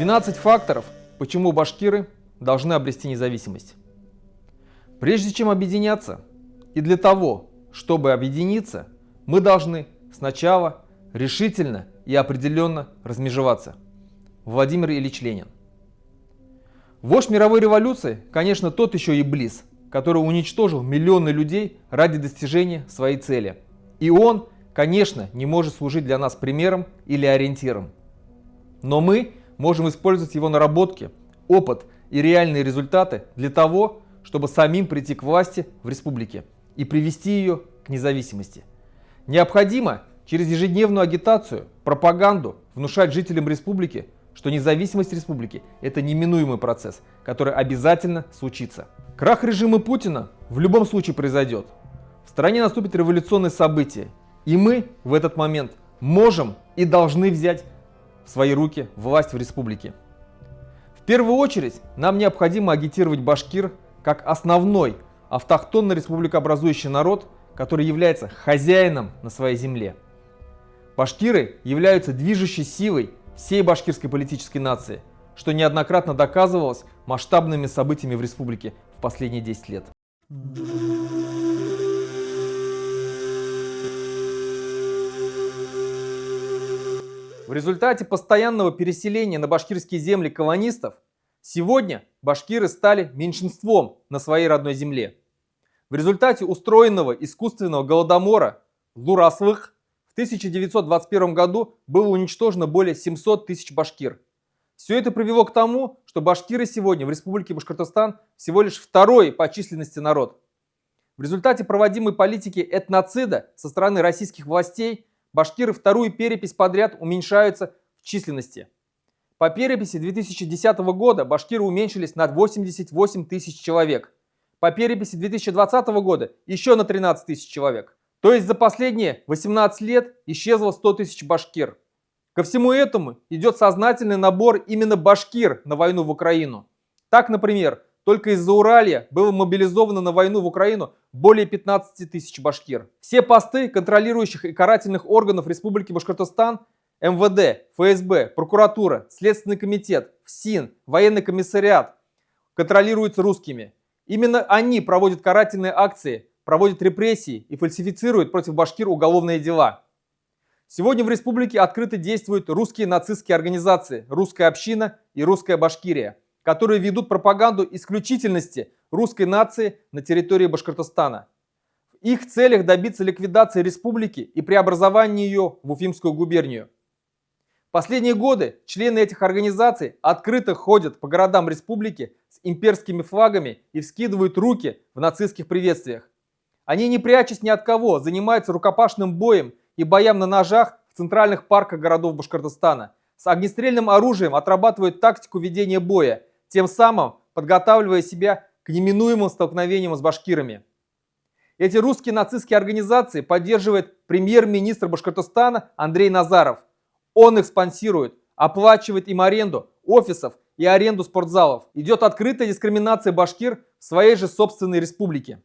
12 факторов, почему башкиры должны обрести независимость. Прежде чем объединяться, и для того, чтобы объединиться, мы должны сначала решительно и определенно размежеваться. Владимир Ильич Ленин. Вождь мировой революции, конечно, тот еще иблис, который уничтожил миллионы людей ради достижения своей цели. И он, конечно, не может служить для нас примером или ориентиром. Но мы можем использовать его наработки, опыт и реальные результаты для того, чтобы самим прийти к власти в республике и привести ее к независимости. Необходимо через ежедневную агитацию, пропаганду внушать жителям республики, что независимость республики – это неминуемый процесс, который обязательно случится. Крах режима Путина в любом случае произойдет. В стране наступит революционное событие, и мы в этот момент можем и должны взять в свои руки власть в республике. В первую очередь нам необходимо агитировать башкир как основной автохтонно-республикообразующий народ, который является хозяином на своей земле. Башкиры являются движущей силой всей башкирской политической нации, что неоднократно доказывалось масштабными событиями в республике в последние 10 лет. В результате постоянного переселения на башкирские земли колонистов сегодня башкиры стали меньшинством на своей родной земле. В результате устроенного искусственного голодомора Лураслых в 1921 году было уничтожено более 700 тысяч башкир. Все это привело к тому, что башкиры сегодня в Республике Башкортостан всего лишь второй по численности народ. В результате проводимой политики этноцида со стороны российских властей башкиры вторую перепись подряд уменьшаются в численности. По переписи 2010 года башкиры уменьшились на 88 тысяч человек. По переписи 2020 года еще на 13 тысяч человек. То есть за последние 18 лет исчезло 100 тысяч башкир. Ко всему этому идет сознательный набор именно башкир на войну в Украину. Так, например, только из Зауралья было мобилизовано на войну в Украину более 15 тысяч башкир. Все посты контролирующих и карательных органов Республики Башкортостан, МВД, ФСБ, прокуратура, Следственный комитет, ФСИН, военный комиссариат контролируются русскими. Именно они проводят карательные акции, проводят репрессии и фальсифицируют против башкир уголовные дела. Сегодня в республике открыто действуют русские нацистские организации «Русская община» и «Русская Башкирия», которые ведут пропаганду исключительности русской нации на территории Башкортостана. В их целях добиться ликвидации республики и преобразования ее в Уфимскую губернию. В последние годы члены этих организаций открыто ходят по городам республики с имперскими флагами и вскидывают руки в нацистских приветствиях. Они, не прячась ни от кого, занимаются рукопашным боем и боям на ножах в центральных парках городов Башкортостана. С огнестрельным оружием отрабатывают тактику ведения боя, тем самым подготавливая себя к неминуемым столкновениям с башкирами. Эти русские нацистские организации поддерживает премьер-министр Башкортостана Андрей Назаров. Он их спонсирует, оплачивает им аренду офисов и аренду спортзалов. Идет открытая дискриминация башкир в своей же собственной республике.